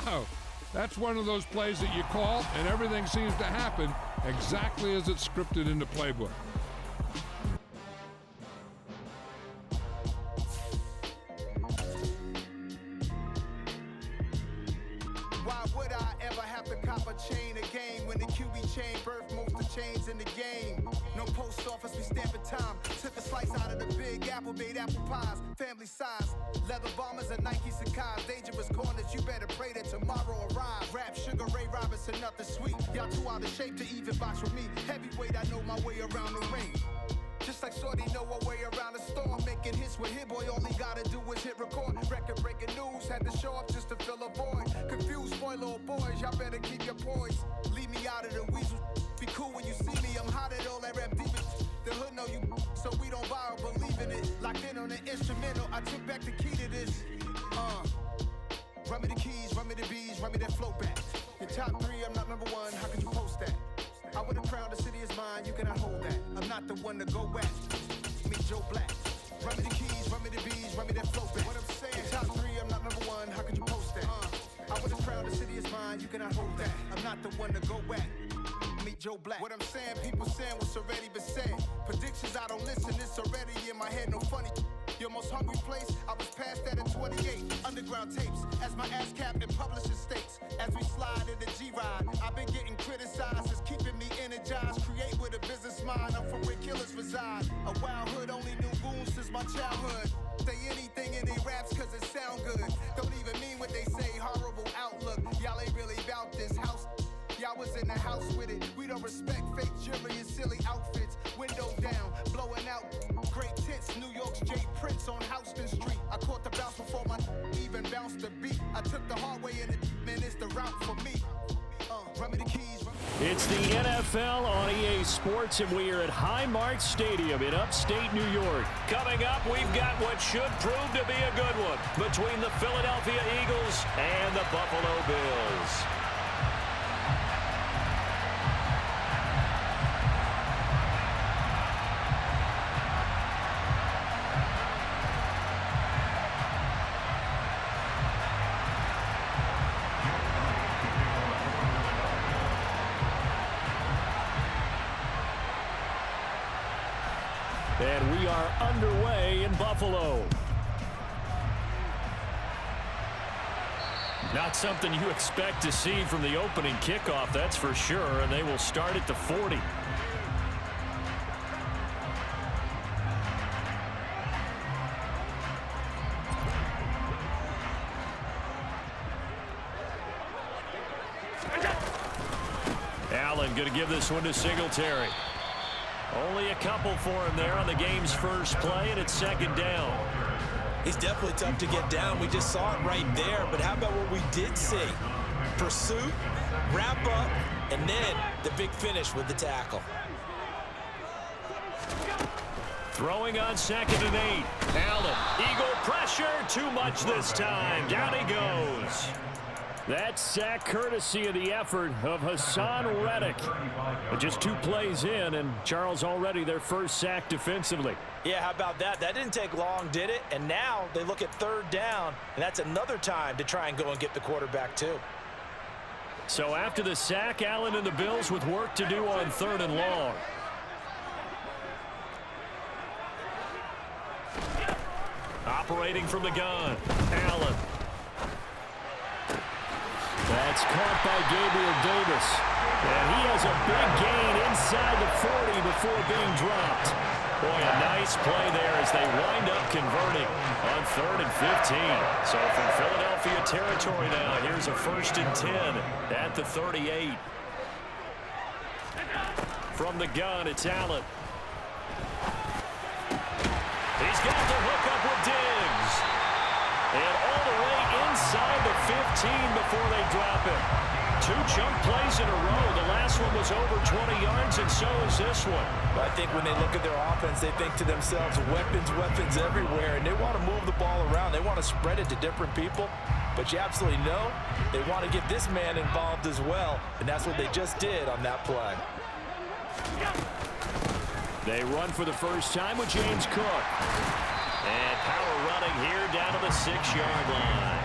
No, that's one of those plays that you call, and everything seems to happen exactly as it's scripted in the playbook. Why would I ever have to cop a chain a game when the QB chain birthed most of the chains in the game? No post office, we stamping time. Took a slice out of the big apple, made apple pies, family size. Leather bombers and Nike Sacai's, dangerous corners, you better pray that tomorrow arrives. Rap, Sugar Ray Robinson, nothing sweet. Y'all too out of shape to even box with me. Heavyweight, I know my way around the ring. Just like Shorty know her way around the storm. Making hits with Hit Boy, all he gotta do is hit record. Record breaking news, had to show up just to fill a void. Confused boy, little boys, y'all better keep your poise. Leave me out of the weasel. Be cool when you see me, I'm hot at all that rap deep. The hood know you, so we don't borrow, believe in it. Locked in on the instrumental, I took back the key to this. Run me the keys, run me the bees, run me that flow back. Your top three, I'm not number one, how could you post that? I would've crowned the city is mine, you cannot hold that. I'm not the one to go back. Meet Joe Black. Run me the keys, run me the bees, run me that flow back. What I'm saying, top three, I'm not number one, how could you post that? I would've crowned the city is mine, you cannot hold that. I'm not the one to go back. Meet Joe Black. What I'm saying, people saying what's already been said. Predictions, I don't listen, it's already in my head, no funny. Your most hungry place, I was past that at 28. Underground tapes, as my ass cap in publishing states. As we slide in the G-Ride, I've been getting criticized, it's keeping me energized. Create with a business mind, I'm from where killers reside. A wild hood, only knew goons since my childhood. Say anything in they raps cause it sound good. Don't even mean what they say, horrible outlook. Y'all ain't really about this house. Y'all was in the house with it. We don't respect fake jewelry and silly outfits. Window down, blowing out great tits. New York's Jay Prince on Houston Street. I caught the bounce before my even bounced the beat. I took the hard way in it, man, it's the route for me. Run me the keys. It's the NFL on EA Sports, and we are at Highmark Stadium in upstate New York. Coming up, we've got what should prove to be a good one between the Philadelphia Eagles and the Buffalo Bills. And we are underway in Buffalo. Not something you expect to see from the opening kickoff, that's for sure, and they will start at the 40. Allen going to give this one to Singletary. Only a couple for him there on the game's first play, and it's second down. He's definitely tough to get down. We just saw it right there, but how about what we did see? Pursuit, wrap up, and then the big finish with the tackle. Throwing on 2nd and 8. Allen, Eagle pressure, too much this time. Down he goes. That sack courtesy of the effort of Hassan Reddick. But just 2 plays in, and Charles already their first sack defensively. Yeah, how about that? That didn't take long, did it? And now they look at 3rd down, and that's another time to try and go and get the quarterback too. So after the sack, Allen and the Bills with work to do on 3rd and long. Operating from the gun, Allen. That's caught by Gabriel Davis. And he has a big gain inside the 40 before being dropped. Boy, a nice play there as they wind up converting on 3rd and 15. So from Philadelphia territory now, here's a 1st and 10 at the 38. From the gun, it's Allen. He's got the hook up with Diggs. And all the way inside the 15 before they drop him. 2 chunk plays in a row. The last one was over 20 yards, and so is this one. I think when they look at their offense, they think to themselves, weapons, weapons everywhere, and they want to move the ball around. They want to spread it to different people, but you absolutely know they want to get this man involved as well, and that's what they just did on that play. They run for the first time with James Cook. And power running here down to the 6-yard line.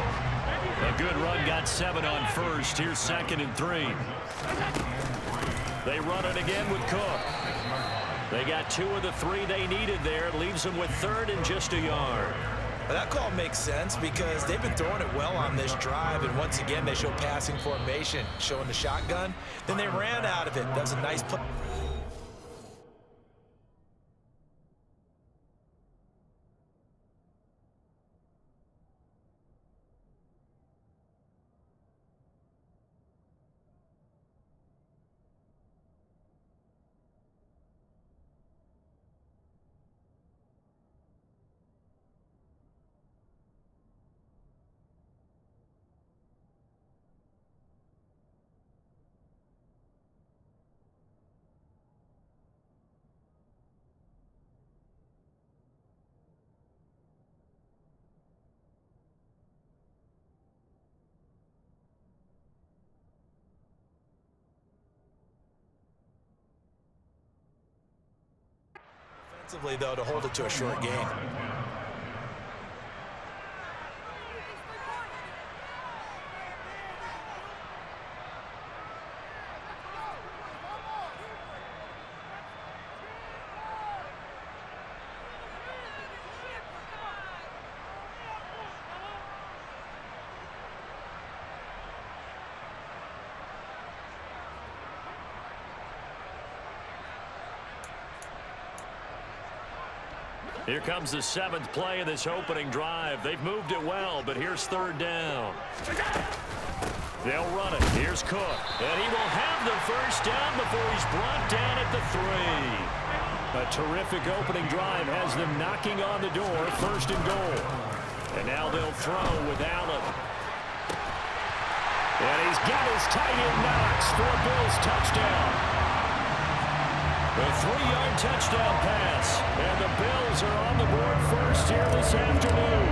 A good run got 7 on first. Here's 2nd and 3. They run it again with Cook. They got 2 of the 3 they needed there. It leaves them with 3rd and just a yard. Well, that call makes sense because they've been throwing it well on this drive, and once again they show passing formation, showing the shotgun. Then they ran out of it. That was a nice play. Defensively, though, to hold it to a short gain. Here comes the 7th play of this opening drive. They've moved it well, but here's 3rd down. They'll run it. Here's Cook. And he will have the 1st down before he's brought down at the 3. A terrific opening drive has them knocking on the door, 1st and goal. And now they'll throw with Allen. And he's got his tight end Knox for a Bills touchdown. A 3-yard touchdown pass, and the Bills are on the board first here this afternoon.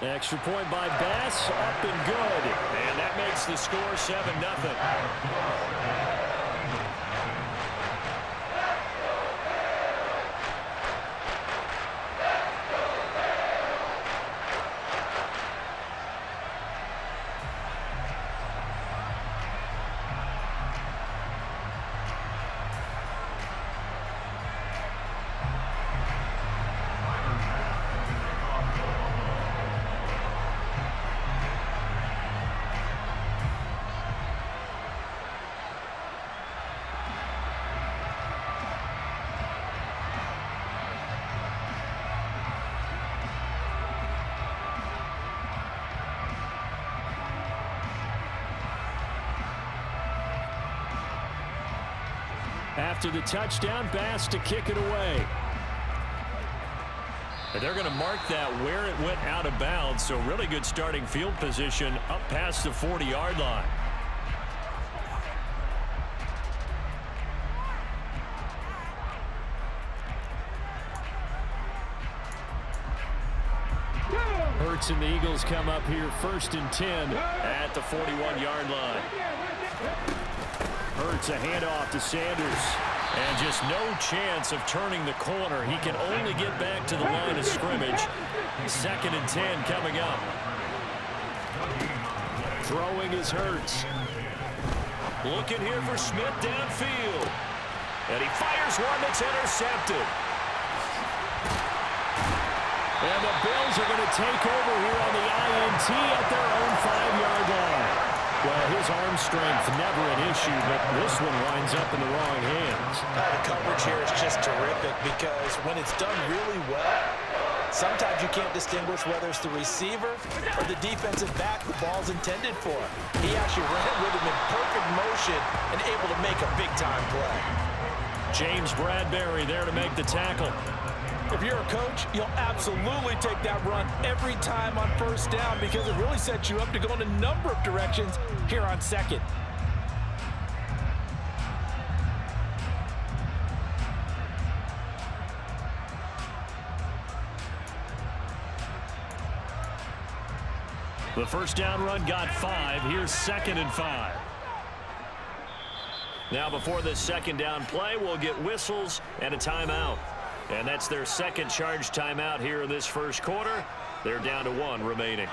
Extra point by Bass, up and good, and that makes the score 7-0. After the touchdown, Bass to kick it away. And they're going to mark that where it went out of bounds, so really good starting field position up past the 40-yard line. Hurts and the Eagles come up here 1st and 10 at the 41-yard line. Hurts a handoff to Sanders. And just no chance of turning the corner. He can only get back to the line of scrimmage. 2nd and 10 coming up. Throwing is Hurts. Looking here for Smith downfield. And he fires one that's intercepted. And the Bills are going to take over here on the INT at their own 5-yard line. Well, his arm strength never an issue, but this one winds up in the wrong hands. The coverage here is just terrific because when it's done really well, sometimes you can't distinguish whether it's the receiver or the defensive back the ball's intended for. He actually ran with him in perfect motion and able to make a big-time play. James Bradbury there to make the tackle. If you're a coach, you'll absolutely take that run every time on 1st down because it really sets you up to go in a number of directions here on 2nd. The 1st down run got 5. Here's 2nd and 5. Now before this 2nd down play, we'll get whistles and a timeout. And that's their second charge timeout here in this first quarter. They're down to 1 remaining.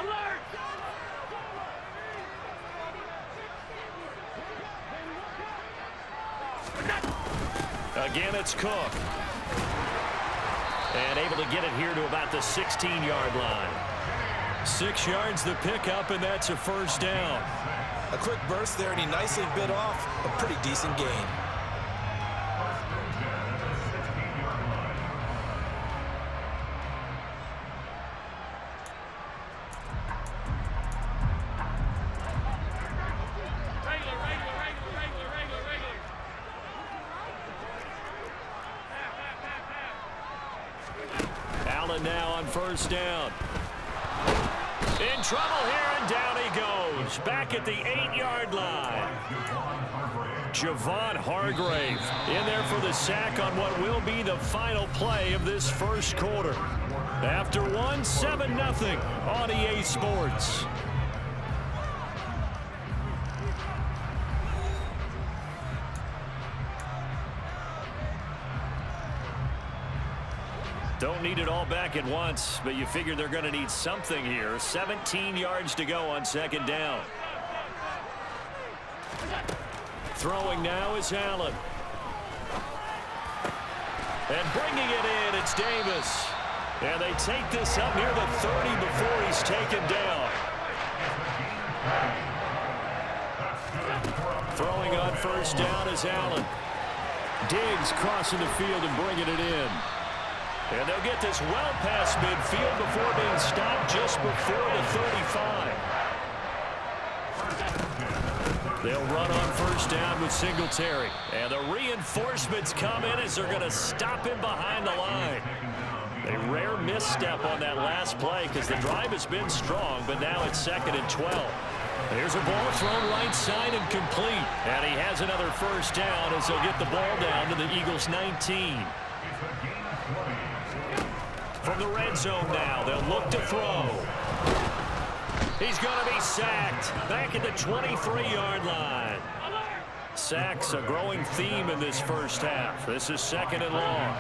Again, it's Cook. And able to get it here to about the 16-yard line. 6 yards the pickup, and that's a first down. A quick burst there, and he nicely bit off a pretty decent gain. Now on first down. In trouble here, and down he goes. Back at the 8-yard line. Javon Hargrave in there for the sack on what will be the final play of this first quarter. After 7-0 on EA Sports. Don't need it all back at once, but you figure they're going to need something here. 17 yards to go on second down. Throwing now is Allen. And bringing it in, it's Davis. And they take this up near the 30 before he's taken down. Throwing on first down is Allen. Diggs crossing the field and bringing it in. And they'll get this well past midfield before being stopped just before the 35. They'll run on first down with Singletary. And the reinforcements come in as they're going to stop him behind the line. A rare misstep on that last play because the drive has been strong, but now it's 2nd and 12. Here's a ball thrown right side and complete. And he has another first down as they'll get the ball down to the Eagles' 19. From the red zone now, they'll look to throw. He's going to be sacked back at the 23-yard line. Sacks a growing theme in this first half. This is 2nd and long.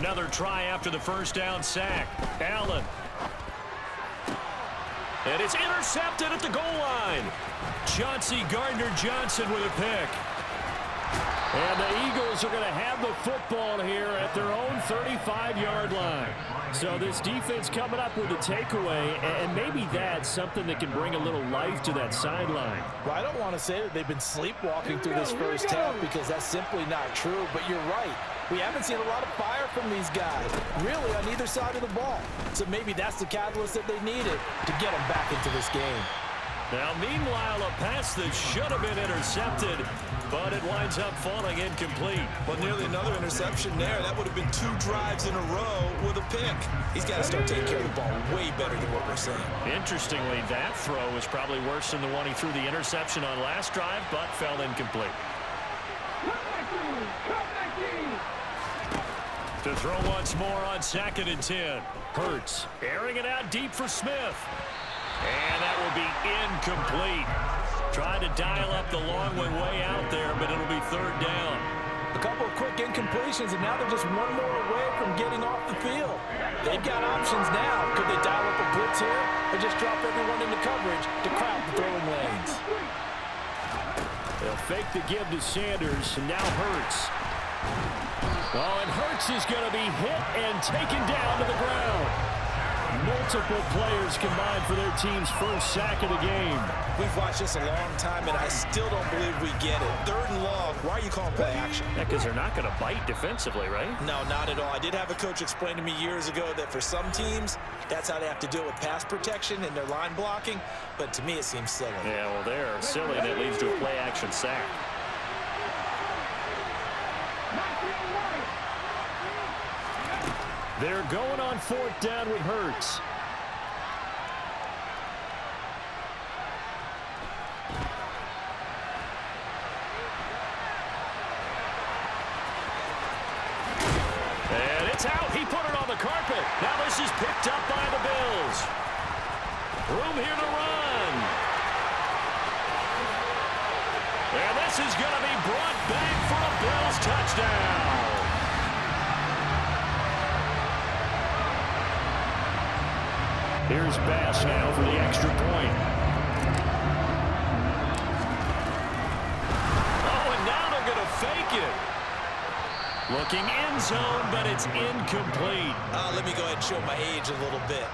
Another try after the first down sack. Allen. And it's intercepted at the goal line. Chauncey Gardner-Johnson with a pick. And the Eagles are going to have the football here at their own 35-yard line. So this defense coming up with a takeaway, and maybe that's something that can bring a little life to that sideline. Well, I don't want to say that they've been sleepwalking through this first half because that's simply not true, but you're right. We haven't seen a lot of fire from these guys, really, on either side of the ball. So maybe that's the catalyst that they needed to get them back into this game. Now, meanwhile, a pass that should have been intercepted, but it winds up falling incomplete. Well, nearly another interception there. That would have been 2 drives in a row with a pick. He's got to start taking care of the ball way better than what we're saying. Interestingly, that throw was probably worse than the one he threw the interception on last drive, but fell incomplete. To throw once more on 2nd and 10. Hurts airing it out deep for Smith. And that will be incomplete. Trying to dial up the long way out there, but it'll be 3rd down. A couple of quick incompletions, and now they're just one more away from getting off the field. They've got options now. Could they dial up a blitz here or just drop everyone into coverage to crowd the throwing lanes? They'll fake the give to Sanders, and now Hurts. Oh, and Hurts is going to be hit and taken down to the ground. Multiple players combined for their team's first sack of the game. We've watched this a long time, and I still don't believe we get it. 3rd and long. Why are you calling play action? Yeah, because they're not going to bite defensively, right? No, not at all. I did have a coach explain to me years ago that for some teams, that's how they have to deal with pass protection and their line blocking. But to me, it seems silly. Yeah, well, they're silly, and it leads to a play action sack. They're going on 4th down with Hurts. And it's out. He put it on the carpet. Now this is picked up by the Bills. Room here to run. And this is going to be brought back for a Bills touchdown. Here's Bass now for the extra point. Oh, and now they're going to fake it. Looking end zone, but it's incomplete. Let me go ahead and show my age a little bit.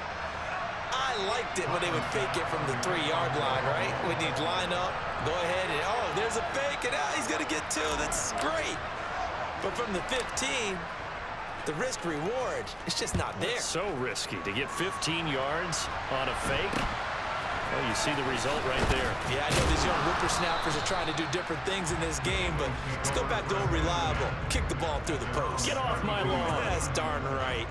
I liked it when they would fake it from the 3-yard line, right? When you'd line up, go ahead and, oh, there's a fake, and he's going to get 2. That's great. But from the 15, the risk-reward, it's just not there. It's so risky to get 15 yards on a fake. Well, you see the result right there. Yeah, I know these young whippersnappers are trying to do different things in this game, but let's go back to old reliable. Kick the ball through the post. Get off my lawn. That's darn right.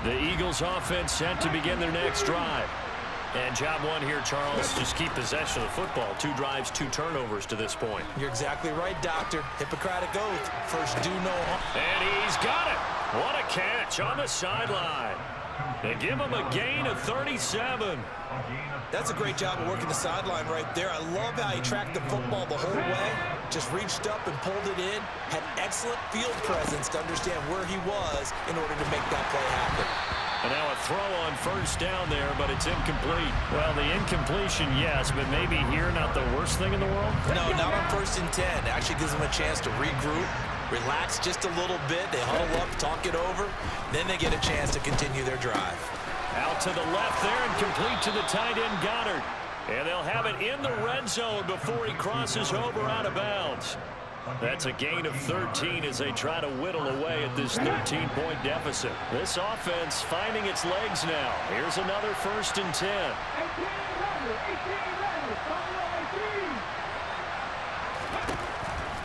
The Eagles offense set to begin their next drive. And job one here, Charles, just keep possession of the football. 2 drives, 2 turnovers to this point. You're exactly right, Doctor. Hippocratic oath. First do no harm. And he's got it. What a catch on the sideline. They give him a gain of 37. That's a great job of working the sideline right there. I love how he tracked the football the whole way. Just reached up and pulled it in. Had excellent field presence to understand where he was in order to make that play happen. And now a throw on first down there, but it's incomplete. Well, the incompletion, yes, but maybe here not the worst thing in the world? No, not on 1st and 10. It actually gives them a chance to regroup, relax just a little bit. They huddle up, talk it over. Then they get a chance to continue their drive. Out to the left there and complete to the tight end Goddard. And they'll have it in the red zone before he crosses over out of bounds. That's a gain of 13 as they try to whittle away at this 13-point deficit. This offense finding its legs now. Here's another 1st and 10.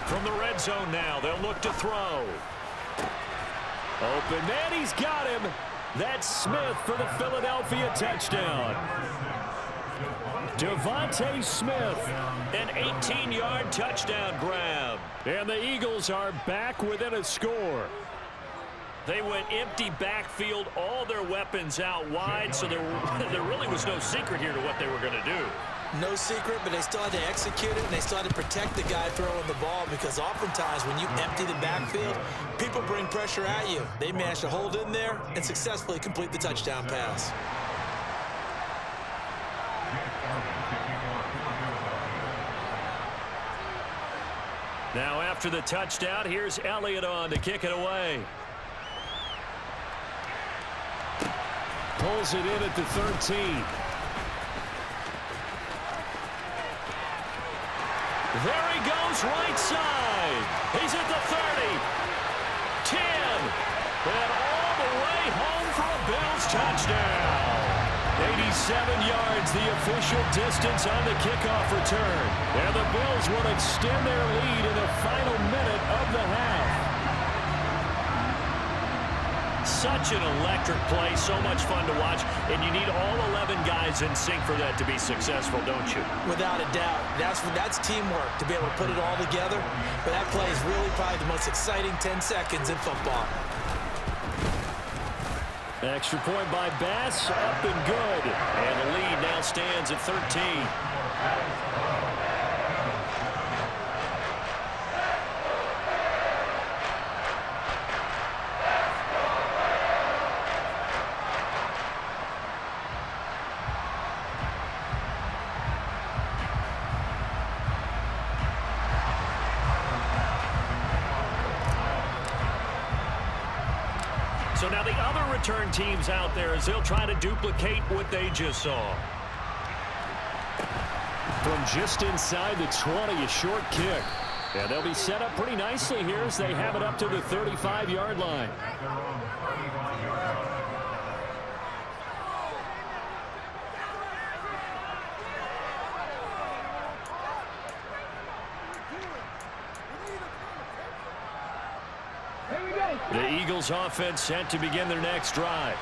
From the red zone now, they'll look to throw. Open man, he's got him. That's Smith for the Philadelphia touchdown. Devontae Smith, an 18-yard touchdown grab. And the Eagles are back within a score. They went empty backfield, all their weapons out wide, so there really was no secret here to what they were going to do. No secret, but they still had to execute it, and they still had to protect the guy throwing the ball, because oftentimes when you empty the backfield, people bring pressure at you. They managed to hold in there and successfully complete the touchdown pass. Now after the touchdown, here's Elliott on to kick it away. Pulls it in at the 13. There he goes, right side. He's at the 30. 10. And all the way home for a Bills touchdown. 87 yards, the official distance on the kickoff return. And the Bills will extend their lead in the final minute of the half. Such an electric play, so much fun to watch, and you need all 11 guys in sync for that to be successful, don't you? Without a doubt. That's teamwork, to be able to put it all together. But that play is really probably the most exciting 10 seconds in football. Extra point by Bass, up and good. And the lead now stands at 13. So now the other return teams out there as they'll try to duplicate what they just saw. From just inside the 20, a short kick. And they'll be set up pretty nicely here as they have it up to the 35-yard line. The Eagles offense set to begin their next drive.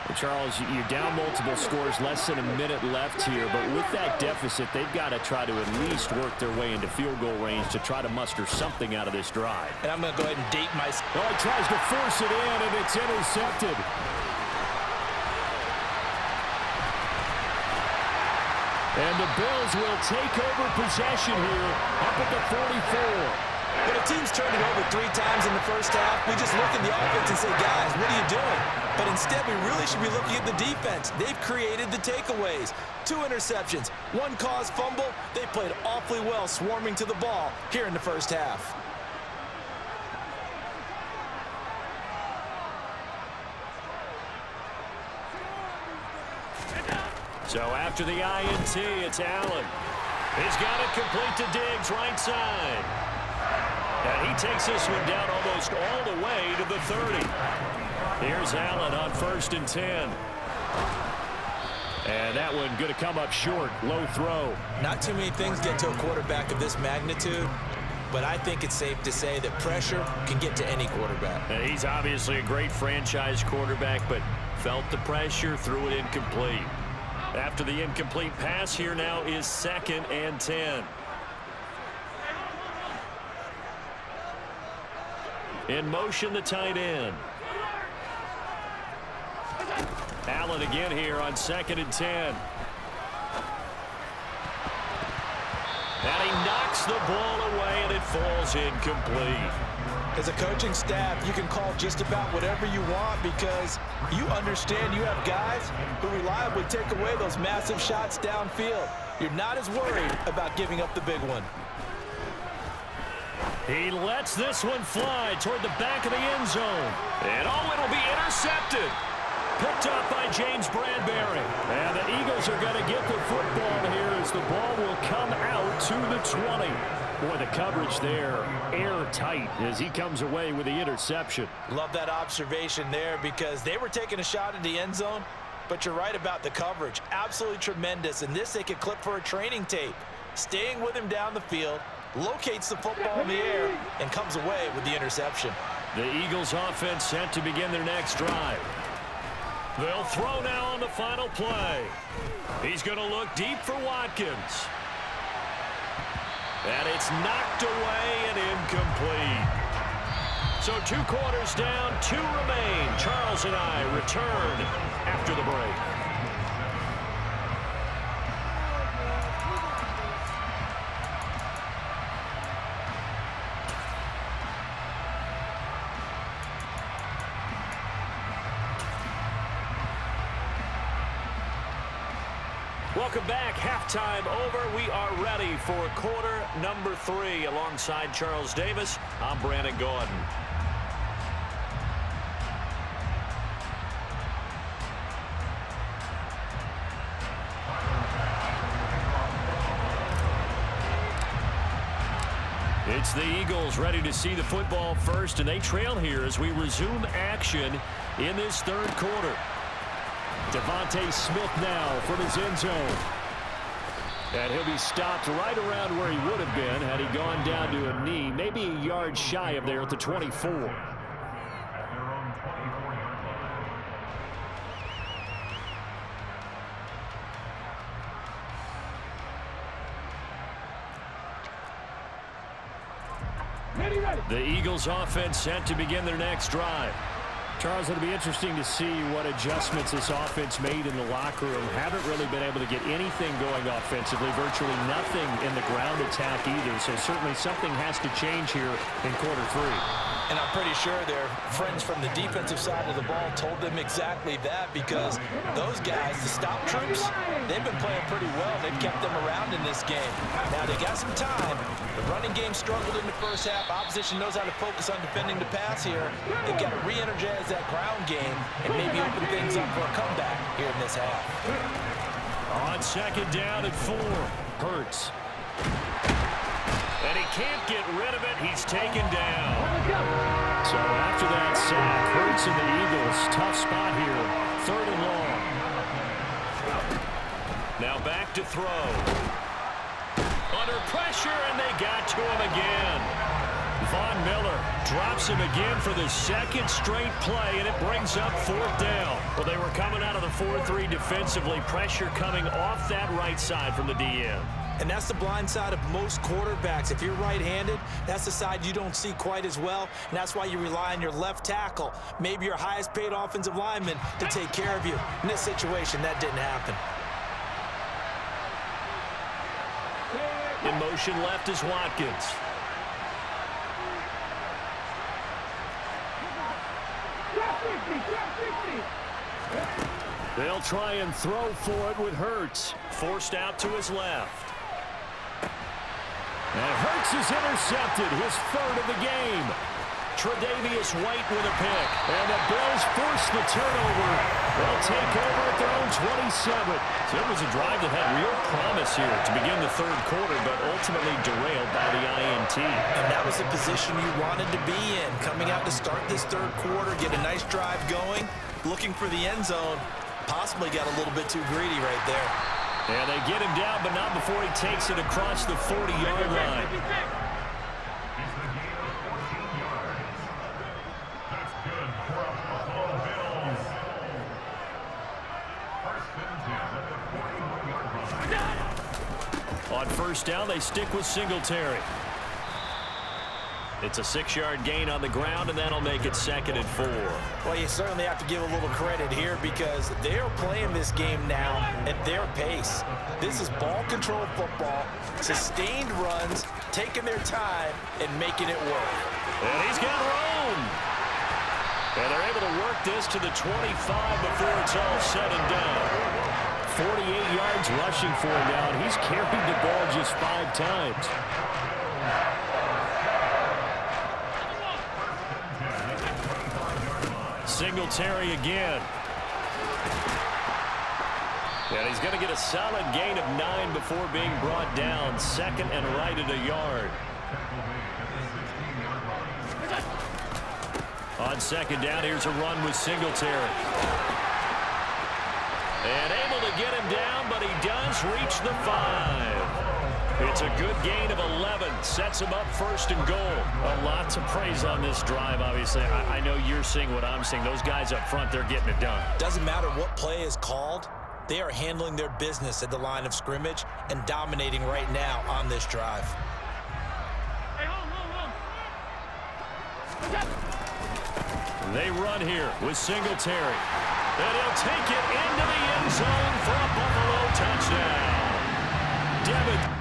Well, Charles, you're down multiple scores, less than a minute left here, but with that deficit, they've got to try to at least work their way into field goal range to try to muster something out of this drive. And I'm going to go ahead and date myself. Oh, he tries to force it in, and it's intercepted. And the Bills will take over possession here up at the 44. When a team's turned it over 3 times in the first half, we just look at the offense and say, guys, what are you doing? But instead, we really should be looking at the defense. They've created the takeaways. 2 interceptions, 1 caused fumble. They played awfully well swarming to the ball here in the first half. So after the INT, it's Allen. He's got it complete to Diggs, right side. And he takes this one down almost all the way to the 30. Here's Allen on 1st and 10. And that one going to come up short, low throw. Not too many things get to a quarterback of this magnitude, but I think it's safe to say that pressure can get to any quarterback. And he's obviously a great franchise quarterback, but felt the pressure, threw it incomplete. After the incomplete pass, here now is 2nd and 10. In motion, the tight end. Allen again here on 2nd and 10. And he knocks the ball away, and it falls incomplete. As a coaching staff, you can call just about whatever you want because you understand you have guys who reliably take away those massive shots downfield. You're not as worried about giving up the big one. He lets this one fly toward the back of the end zone. And it'll be intercepted. Picked up by James Bradbury. And the Eagles are going to get the football here as the ball will come out to the 20. Boy, the coverage there, airtight as he comes away with the interception. Love that observation there because they were taking a shot at the end zone, but you're right about the coverage. Absolutely tremendous. And this they could clip for a training tape. Staying with him down the field, locates the football in the air, and comes away with the interception. The Eagles offense set to begin their next drive. They'll throw now on the final play. He's going to look deep for Watkins. And it's knocked away and incomplete. So 2 quarters down, 2 remain. Charles and I return after the break. Welcome back. Halftime over. We are ready for quarter number 3. Alongside Charles Davis, I'm Brandon Gordon. It's the Eagles ready to see the football first, and they trail here as we resume action in this 3rd quarter. Devontae Smith now from his end zone. And he'll be stopped right around where he would have been had he gone down to a knee, maybe a yard shy of there at the 24. The Eagles offense set to begin their next drive. Charles, it'll be interesting to see what adjustments this offense made in the locker room. Haven't really been able to get anything going offensively, virtually nothing in the ground attack either. So certainly something has to change here in quarter 3. And I'm pretty sure their friends from the defensive side of the ball told them exactly that because those guys, the stop troops, they've been playing pretty well. They've kept them around in this game. Now they got some time. The running game struggled in the first half. Opposition knows how to focus on defending the pass here. They've got to re-energize that ground game and maybe open things up for a comeback here in this half. On 2nd down and 4, Hurts. And he can't get rid of it. He's taken down. So after that sack, Hurts and the Eagles, tough spot here. 3rd and long. Now back to throw. Under pressure, and they got to him again. Von Miller drops him again for the 2nd straight play, and it brings up 4th down. Well, they were coming out of the 4-3 defensively. Pressure coming off that right side from the DM. And that's the blind side of most quarterbacks. If you're right-handed, that's the side you don't see quite as well, and that's why you rely on your left tackle, maybe your highest-paid offensive lineman, to take care of you. In this situation, that didn't happen. Motion left is Watkins. They'll try and throw for it with Hurts. Forced out to his left. And Hurts is intercepted, his third of the game. Tre'Davious White with a pick. And the Bills force the turnover. They'll take over at their own 27. So it was a drive that had real promise here to begin the third quarter, but ultimately derailed by the INT. And that was the position you wanted to be in. Coming out to start this third quarter, get a nice drive going, looking for the end zone. Possibly got a little bit too greedy right there. And they get him down, but not before he takes it across the 40-yard line. On first down, they stick with Singletary. It's a 6-yard gain on the ground, and that'll make it 2nd and 4. Well, you certainly have to give a little credit here because they're playing this game now at their pace. This is ball control football, sustained runs, taking their time, and making it work. And he's got room. And they're able to work this to the 25 before it's all said and done. 48 yards rushing for him now, and he's carried the ball just 5 times. Singletary again. And he's going to get a solid gain of 9 before being brought down. 2nd and right at a yard. On 2nd down, here's a run with Singletary. And able to get him down, but he does reach the 5. It's a good gain of 11. Sets him up 1st and goal. A lot to praise on this drive, obviously. I know you're seeing what I'm seeing. Those guys up front, they're getting it done. Doesn't matter what play is called. They are handling their business at the line of scrimmage and dominating right now on this drive. They run here with Singletary. And he'll take it into the end zone for a Buffalo touchdown. Devin